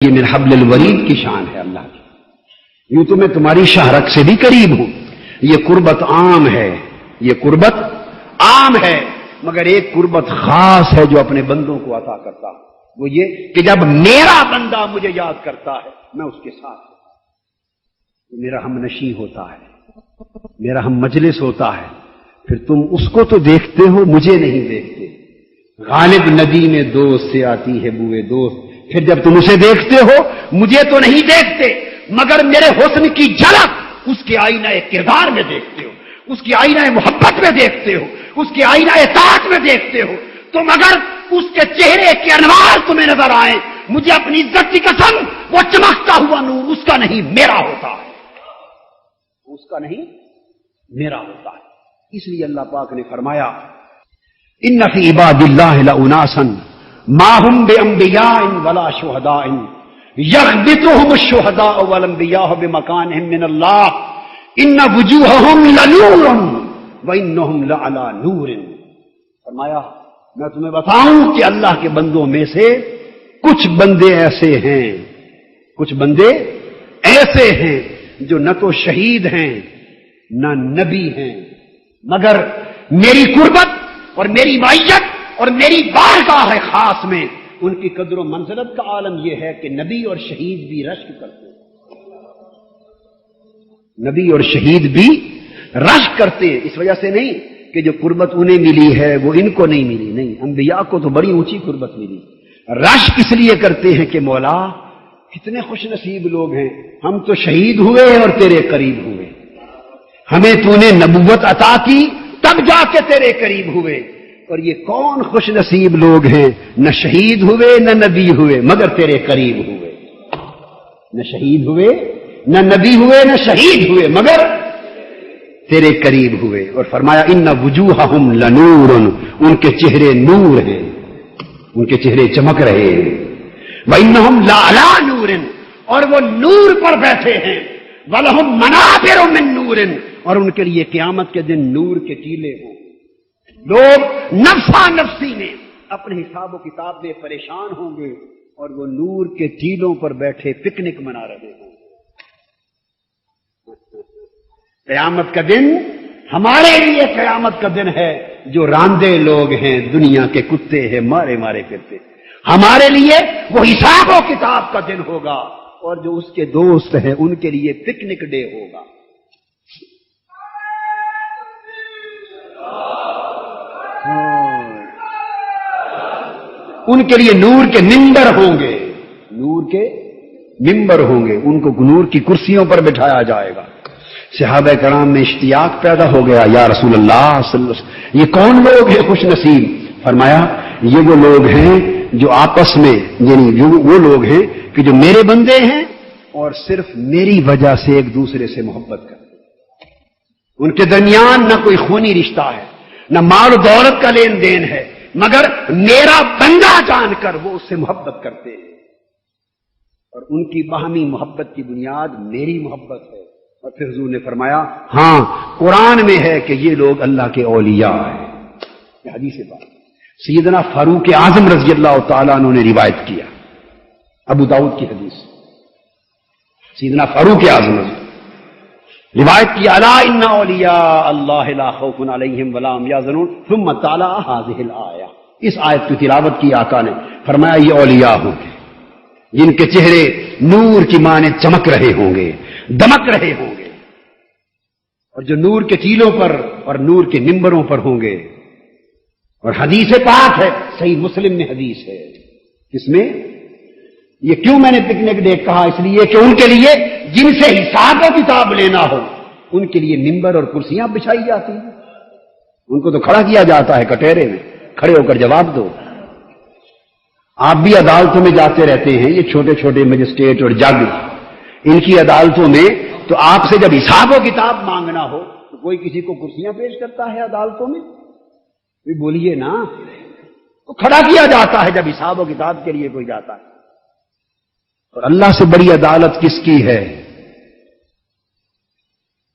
یہ من حبل الورید کی شان ہے اللہ کی. یوں تو میں تمہاری شہرک سے بھی قریب ہوں. یہ قربت عام ہے، یہ قربت عام ہے، مگر ایک قربت خاص ہے جو اپنے بندوں کو عطا کرتا ہے. وہ یہ کہ جب میرا بندہ مجھے یاد کرتا ہے میں اس کے ساتھ ہوتا ہوں، میرا ہم نشیں ہوتا ہے، میرا ہم مجلس ہوتا ہے. پھر تم اس کو تو دیکھتے ہو، مجھے نہیں دیکھتے. غالب ندی میں دوست سے آتی ہے بوئے دوست. پھر جب تم اسے دیکھتے ہو مجھے تو نہیں دیکھتے، مگر میرے حسن کی جھلک اس کے آئینہ کردار میں دیکھتے ہو، اس کی آئینہ محبت میں دیکھتے ہو، اس کی آئینہ اطاعت میں دیکھتے ہو. تو مگر اس کے چہرے کے انوار تمہیں نظر آئیں، مجھے اپنی عزت کی قسم وہ چمکتا ہوا نور اس کا نہیں میرا ہوتا ہے، اس کا نہیں میرا ہوتا ہے. اس لیے اللہ پاک نے فرمایا ان فی عباد اللہ لاناسا ما هم بانبیاء ولا شہداء یغبطهم الشہداء والانبیاء بمکانهم من اللہ ان وجوہهم لنور وانہم لعلی نور. فرمایا میں تمہیں بتاؤں کہ اللہ کے بندوں میں سے کچھ بندے ایسے ہیں، کچھ بندے ایسے ہیں جو نہ تو شہید ہیں نہ نبی ہیں، مگر میری قربت اور میری معیت اور میری بارگاہ خاص میں ان کی قدر و منزلت کا عالم یہ ہے کہ نبی اور شہید بھی رشک کرتے ہیں، نبی اور شہید بھی رشک کرتے ہیں. اس وجہ سے نہیں کہ جو قربت انہیں ملی ہے وہ ان کو نہیں ملی، نہیں، انبیاء کو تو بڑی اونچی قربت ملی. رشک اس لیے کرتے ہیں کہ مولا کتنے خوش نصیب لوگ ہیں، ہم تو شہید ہوئے اور تیرے قریب ہوئے، ہمیں تو نے نبوت عطا کی تب جا کے تیرے قریب ہوئے، اور یہ کون خوش نصیب لوگ ہیں، نہ شہید ہوئے نہ نبی ہوئے مگر تیرے قریب ہوئے، نہ شہید ہوئے نہ نبی ہوئے نہ شہید ہوئے مگر تیرے قریب ہوئے. اور فرمایا ان وجوہہم لنور، ان کے چہرے نور ہیں، ان کے چہرے چمک رہے ہیں. وانہم لعلی نور، اور وہ نور پر بیٹھے ہیں. ولہم منابر من نور، اور ان کے لیے قیامت کے دن نور کے ٹیلے ہوں. لوگ نفسا نفسی میں اپنے حساب و کتاب میں پریشان ہوں گے اور وہ نور کے ٹیلوں پر بیٹھے پکنک منا رہے ہوں. قیامت کا دن ہمارے لیے قیامت کا دن ہے، جو راندے لوگ ہیں دنیا کے کتے ہیں مارے مارے پھرتے، ہمارے لیے وہ حساب و کتاب کا دن ہوگا، اور جو اس کے دوست ہیں ان کے لیے پکنک ڈے ہوگا. ان کے لیے نور کے ممبر ہوں گے، نور کے ممبر ہوں گے، ان کو نور کی کرسیوں پر بٹھایا جائے گا. صحابہ کرام میں اشتیاق پیدا ہو گیا، یا رسول اللہ صلی اللہ علیہ وسلم یہ کون لوگ ہیں خوش نصیب؟ فرمایا یہ وہ لوگ ہیں جو آپس میں، یعنی وہ لوگ ہیں کہ جو میرے بندے ہیں اور صرف میری وجہ سے ایک دوسرے سے محبت کرتے ہیں. ان کے درمیان نہ کوئی خونی رشتہ ہے، نہ مال و دولت کا لین دین ہے، مگر میرا بندہ جان کر وہ اس سے محبت کرتے ہیں. اور ان کی باہمی محبت کی بنیاد میری محبت ہے. اور پھر حضور نے فرمایا ہاں قرآن میں ہے کہ یہ لوگ اللہ کے اولیاء ہیں. یہ حدیث بات سیدنا فاروق اعظم رضی اللہ تعالیٰ عنہ نے روایت کیا، ابو داؤد کی حدیث. سیدنا فاروق اعظم روایت کی الا ان اولیاء اللہ لا خوف علیہم ولا هم یحزنون ثم تلا هذه الآیہ. اس آیت کی تلاوت کی آقا نے، فرمایا یہ اولیاء ہوں گے جن کے چہرے نور کی مانند چمک رہے ہوں گے، دمک رہے ہوں گے، اور جو نور کے ٹیلوں پر اور نور کے ممبروں پر ہوں گے. اور حدیث پاک ہے، صحیح مسلم میں حدیث ہے. اس میں یہ کیوں میں نے پکنک ڈے کہا؟ اس لیے کہ ان کے لیے جن سے حساب و کتاب لینا ہو ان کے لیے ممبر اور کرسیاں بچھائی جاتی ہیں. ان کو تو کھڑا کیا جاتا ہے کٹہرے میں، کھڑے ہو کر جواب دو. آپ بھی عدالتوں میں جاتے رہتے ہیں، یہ چھوٹے چھوٹے مجسٹریٹ اور جج، ان کی عدالتوں میں تو آپ سے جب حساب و کتاب مانگنا ہو تو کوئی کسی کو کرسیاں پیش کرتا ہے عدالتوں میں؟ بولیے نا، تو کھڑا کیا جاتا ہے جب حساب و کتاب کے لیے کوئی جاتا ہے. اور اللہ سے بڑی عدالت کس کی ہے؟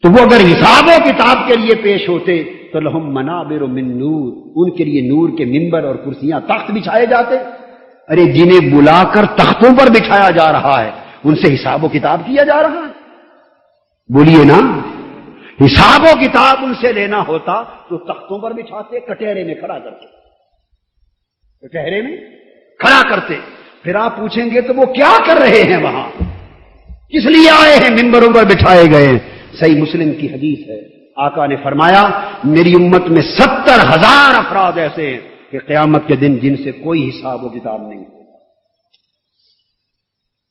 تو وہ اگر حساب و کتاب کے لیے پیش ہوتے تو لہم منابر من نور، ان کے لیے نور کے ممبر اور کرسیاں تخت بچھائے جاتے. ارے جنہیں بلا کر تختوں پر بٹھایا جا رہا ہے ان سے حساب و کتاب کیا جا رہا ہے. بولیے نا, حساب و کتاب ان سے لینا ہوتا تو تختوں پر بٹھاتے, کٹہرے میں کھڑا کرتے, کٹہرے میں کھڑا کرتے. پھر آپ پوچھیں گے تو وہ کیا کر رہے ہیں وہاں, کس لیے آئے ہیں, ممبروں پر بٹھائے گئے ہیں. صحیح مسلم کی حدیث ہے, آقا نے فرمایا میری امت میں 70,000 افراد ایسے ہیں کہ قیامت کے دن جن سے کوئی حساب و کتاب نہیں ہوگا,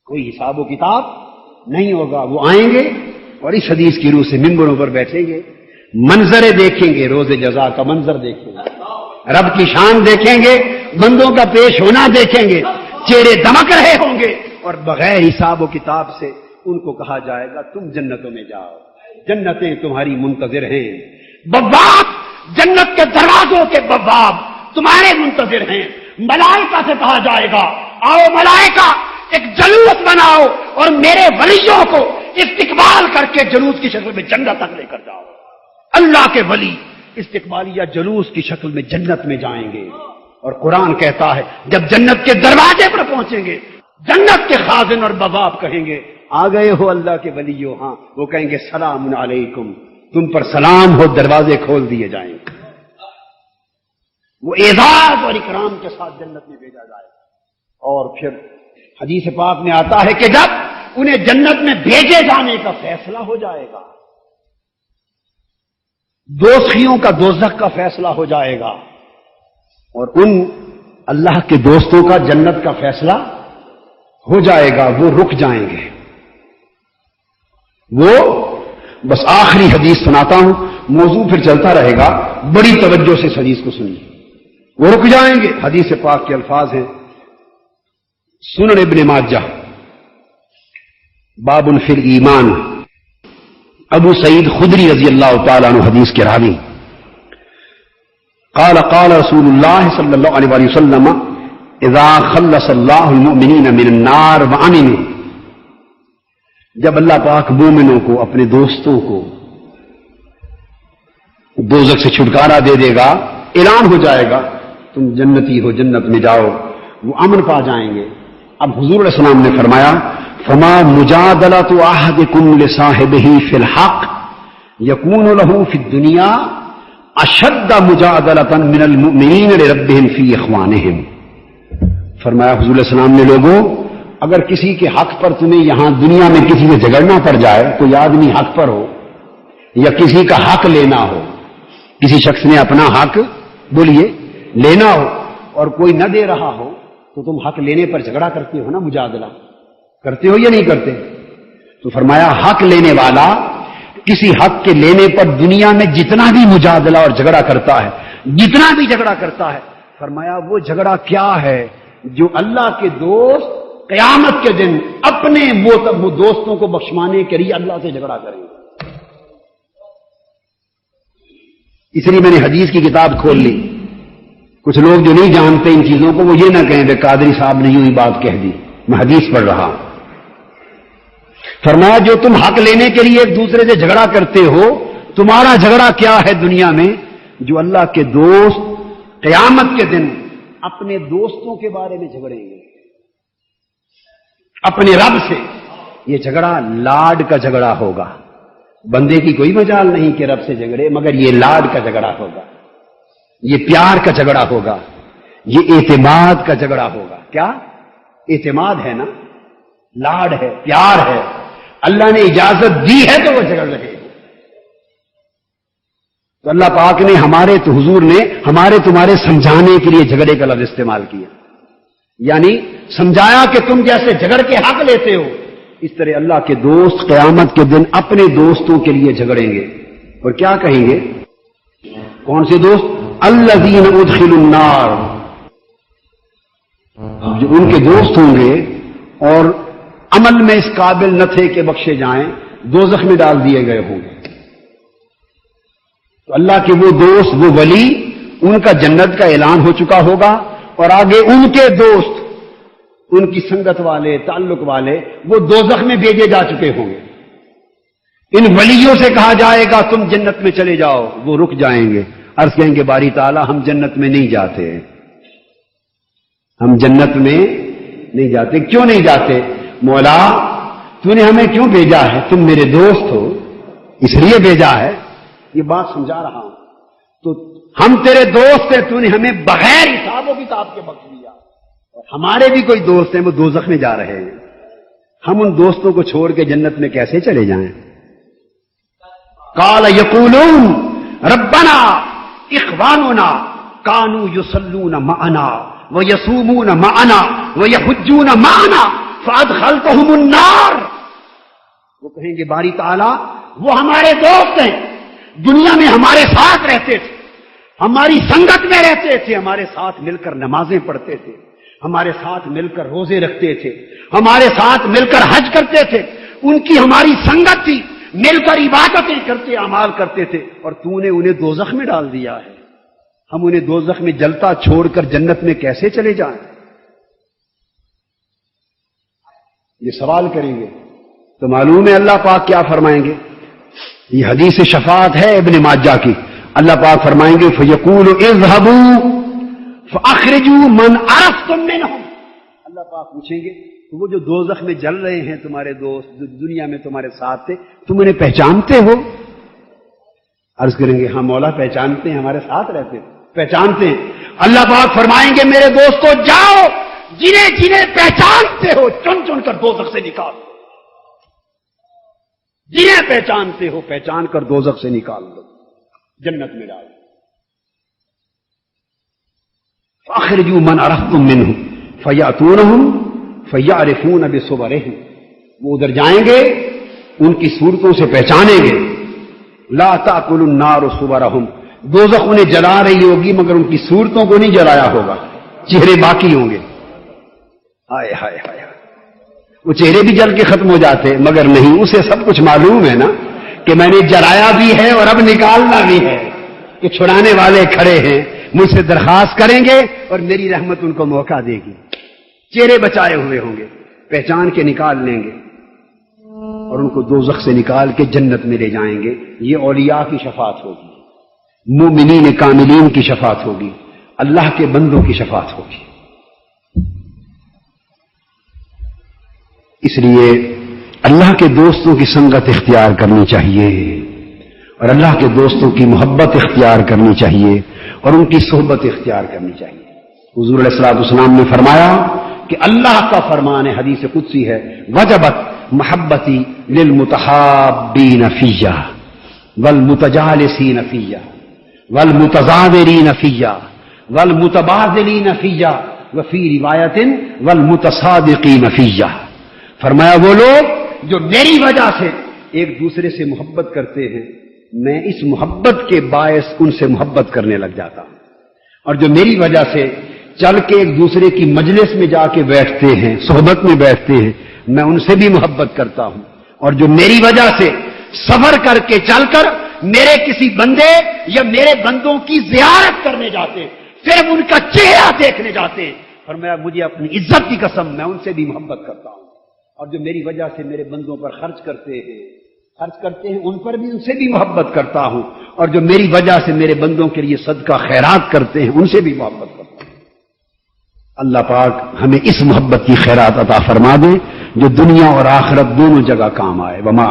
کوئی حساب و کتاب نہیں ہوگا. وہ آئیں گے اور اس حدیث کی روح سے ممبروں پر بیٹھیں گے, منظر دیکھیں گے, روز جزا کا منظر دیکھیں گے, رب کی شان دیکھیں گے, بندوں کا پیش ہونا دیکھیں گے, چہرے دمک رہے ہوں گے, اور بغیر حساب و کتاب سے ان کو کہا جائے گا تم جنتوں میں جاؤ, جنتیں تمہاری منتظر ہیں. بواب, جنت کے دروازوں کے بواب تمہارے منتظر ہیں. ملائکہ سے کہا جائے گا آؤ ملائکہ ایک جلوس بناؤ اور میرے ولیوں کو استقبال کر کے جلوس کی شکل میں جنت تک لے کر جاؤ. اللہ کے ولی استقبالیہ جلوس کی شکل میں جنت میں جائیں گے. اور قرآن کہتا ہے جب جنت کے دروازے پر پہنچیں گے جنت کے خازن اور بواب کہیں گے آ گئے ہو اللہ کے ولیو. ہاں, وہ کہیں گے سلام علیکم, تم پر سلام ہو, دروازے کھول دیے جائیں گے. وہ اعزاز اور اکرام کے ساتھ جنت میں بھیجا جائے گا. اور پھر حدیث پاک میں آتا ہے کہ جب انہیں جنت میں بھیجے جانے کا فیصلہ ہو جائے گا, دوستیوں کا دوزخ کا فیصلہ ہو جائے گا, اور ان اللہ کے دوستوں کا جنت کا فیصلہ ہو جائے گا, وہ رک جائیں گے. وہ بس آخری حدیث سناتا ہوں, موضوع پھر چلتا رہے گا, بڑی توجہ سے اس حدیث کو سنیے. وہ رک جائیں گے. حدیث پاک کے الفاظ ہیں سنن ابن ماجہ باب فی الایمان. ابو سعید خدری رضی اللہ تعالیٰ عنہ حدیث کے راوی, قال قال رسول اللہ صلی اللہ علیہ وآلہ وسلم اذا خلص اللہ المؤمنین من النار وامنوا, جب اللہ پاک مومنوں کو اپنے دوستوں کو دوزخ سے چھٹکارا دے دے گا, اعلان ہو جائے گا تم جنتی ہو, جنت میں جاؤ, وہ امن پا جائیں گے. اب حضور علیہ السلام نے فرمایا فما مجادلۃ احدکم لصاحبہ فی الحق یکون لہ فی الدنیا اشد مجادلۃ من المؤمنین لربہم فی اخوانہم. فرمایا حضور علیہ السلام نے لوگوں اگر کسی کے حق پر تمہیں یہاں دنیا میں کسی سے جھگڑنا پڑ جائے, کوئی آدمی حق پر ہو یا کسی کا حق لینا ہو, کسی شخص نے اپنا حق بولیے لینا ہو اور کوئی نہ دے رہا ہو, تو تم حق لینے پر جھگڑا کرتے ہو نا, مجادلہ کرتے ہو یا نہیں کرتے؟ تو فرمایا حق لینے والا کسی حق کے لینے پر دنیا میں جتنا بھی مجادلہ اور جھگڑا کرتا ہے, جتنا بھی جھگڑا کرتا ہے, فرمایا وہ جھگڑا کیا ہے جو اللہ کے دوست قیامت کے دن اپنے وہ دوستوں کو بخشوانے کے لیے اللہ سے جھگڑا کریں گے. اس لیے میں نے حدیث کی کتاب کھول لی. کچھ لوگ جو نہیں جانتے ان چیزوں کو وہ یہ نہ کہیں کہ قادری صاحب نے یوں ہی بات کہہ دی, میں حدیث پڑھ رہا. فرمایا جو تم حق لینے کے لیے ایک دوسرے سے جھگڑا کرتے ہو, تمہارا جھگڑا کیا ہے دنیا میں جو اللہ کے دوست قیامت کے دن اپنے دوستوں کے بارے میں جھگڑیں گے اپنے رب سے. یہ جھگڑا لاڈ کا جھگڑا ہوگا. بندے کی کوئی مجال نہیں کہ رب سے جھگڑے, مگر یہ لاڈ کا جھگڑا ہوگا, یہ پیار کا جھگڑا ہوگا, یہ اعتماد کا جھگڑا ہوگا. کیا اعتماد ہے نا, لاڈ ہے, پیار ہے, اللہ نے اجازت دی ہے تو وہ جھگڑ رہے ہیں. تو اللہ پاک نے ہمارے تو حضور نے ہمارے تمہارے سمجھانے کے لیے جھگڑے کا لفظ استعمال کیا, یعنی سمجھایا کہ تم جیسے جھگڑ کے حق لیتے ہو اس طرح اللہ کے دوست قیامت کے دن اپنے دوستوں کے لیے جھگڑیں گے. اور کیا کہیں گے؟ کون سے دوست؟ الذین ادخلوا النار, جو ان کے دوست ہوں گے اور عمل میں اس قابل نہ تھے کہ بخشے جائیں, دوزخ میں ڈال دیے گئے ہوں گے. تو اللہ کے وہ دوست, وہ ولی, ان کا جنت کا اعلان ہو چکا ہوگا, اور آگے ان کے دوست, ان کی سنگت والے, تعلق والے, وہ دوزخ میں بھیجے جا چکے ہوں گے. ان ولیوں سے کہا جائے گا تم جنت میں چلے جاؤ, وہ رک جائیں گے, عرض کہیں گے باری تعالیٰ ہم جنت میں نہیں جاتے, ہم جنت میں نہیں جاتے. کیوں نہیں جاتے؟ مولا تو نے ہمیں کیوں بھیجا ہے؟ تم میرے دوست ہو اس لیے بھیجا ہے. یہ بات سمجھا رہا ہوں. تو ہم تیرے دوست ہیں, تو نے ہمیں بغیر حساب و کتاب کے بخش دیا. اور ہمارے بھی کوئی دوست ہیں, وہ دوزخ میں جا رہے ہیں. ہم ان دوستوں کو چھوڑ کے جنت میں کیسے چلے جائیں؟ قال یقولون ربنا اخواننا کانوا یصلون معنا ویصومون معنا ویحجون معنا فادخلتهم النار. وہ کہیں گے باری تعالیٰ وہ ہمارے دوست ہیں, دنیا میں ہمارے ساتھ رہتے تھے, ہماری سنگت میں رہتے تھے, ہمارے ساتھ مل کر نمازیں پڑھتے تھے, ہمارے ساتھ مل کر روزے رکھتے تھے, ہمارے ساتھ مل کر حج کرتے تھے. ان کی ہماری سنگت تھی, مل کر عبادتیں کرتے, اعمال کرتے تھے, اور تو نے انہیں دوزخ میں ڈال دیا ہے. ہم انہیں دوزخ میں جلتا چھوڑ کر جنت میں کیسے چلے جائیں؟ یہ سوال کریں گے. تو معلوم ہے اللہ پاک کیا فرمائیں گے. یہ حدیث شفاعت ہے ابن ماجہ کی. اللہ پاک فرمائیں گے فَيَقُولُ اِذْهَبُوا فَأَخْرِجُوا مَنْ عَرَفْتُم مِّنْهُمْ. اللہ پاک پوچھیں گے تو وہ جو دوزخ میں جل رہے ہیں تمہارے دوست, جو دنیا میں تمہارے ساتھ تھے, تم انہیں پہچانتے ہو؟ عرض کریں گے ہاں مولا پہچانتے ہیں, ہمارے ساتھ رہتے ہیں, پہچانتے ہیں. اللہ پاک فرمائیں گے میرے دوستو جاؤ, جنہیں جنہیں پہچانتے ہو چن چن کر دوزخ سے نکال دو. جنہیں پہچانتے ہو پہچان کر دوزخ سے نکال دو, جنت میں ڈال. فَأَخْرِجُوا مَنْ عَرَفْتُم مِّنْهُمْ فَيَأْتُونَهُمْ فَيَعْرِفُونَ بِصُوَرِهِمْ. وہ ادھر جائیں گے, ان کی صورتوں سے پہچانیں گے. لَا تَأْكُلُ النَّارُ صُوَرَهُمْ. دوزخ انہیں جلا رہی ہوگی مگر ان کی صورتوں کو نہیں جلایا ہوگا, چہرے باقی ہوں گے. ہائے ہائے ہائے, وہ چہرے بھی جل کے ختم ہو جاتے, مگر نہیں, اسے سب کچھ معلوم ہے نا کہ میں نے جلایا بھی ہے اور اب نکالنا بھی ہے, کہ چھڑانے والے کھڑے ہیں, مجھ سے درخواست کریں گے اور میری رحمت ان کو موقع دے گی. چہرے بچائے ہوئے ہوں گے, پہچان کے نکال لیں گے اور ان کو دوزخ سے نکال کے جنت میں لے جائیں گے. یہ اولیاء کی شفاعت ہوگی, مومنین کاملین کی شفاعت ہوگی, اللہ کے بندوں کی شفاعت ہوگی. اس لیے اللہ کے دوستوں کی سنگت اختیار کرنی چاہیے, اور اللہ کے دوستوں کی محبت اختیار کرنی چاہیے, اور ان کی صحبت اختیار کرنی چاہیے. حضور علیہ الصلوۃ والسلام نے فرمایا کہ اللہ کا فرمان ہے, حدیث قدسی ہے, وجبت محبتی للمتحابین فیہ والمتجالسین فیہ والمتزاورین فیہ والمتبادلین فیہ وفی روایت والمتصادقین فیہ. فرمایا وہ لوگ جو میری وجہ سے ایک دوسرے سے محبت کرتے ہیں, میں اس محبت کے باعث ان سے محبت کرنے لگ جاتا ہوں. اور جو میری وجہ سے چل کے ایک دوسرے کی مجلس میں جا کے بیٹھتے ہیں, صحبت میں بیٹھتے ہیں, میں ان سے بھی محبت کرتا ہوں. اور جو میری وجہ سے سفر کر کے چل کر میرے کسی بندے یا میرے بندوں کی زیارت کرنے جاتے ہیں, صرف ان کا چہرہ دیکھنے جاتے ہیں, فرمایا مجھے اپنی عزت کی قسم میں ان سے بھی محبت کرتا ہوں. اور جو میری وجہ سے میرے بندوں پر خرچ کرتے ہیں ان پر بھی ان سے بھی محبت کرتا ہوں. اور جو میری وجہ سے میرے بندوں کے لیے صدقہ خیرات کرتے ہیں ان سے بھی محبت کرتا ہوں. اللہ پاک ہمیں اس محبت کی خیرات عطا فرما دے جو دنیا اور آخرت دونوں جگہ کام آئے. وما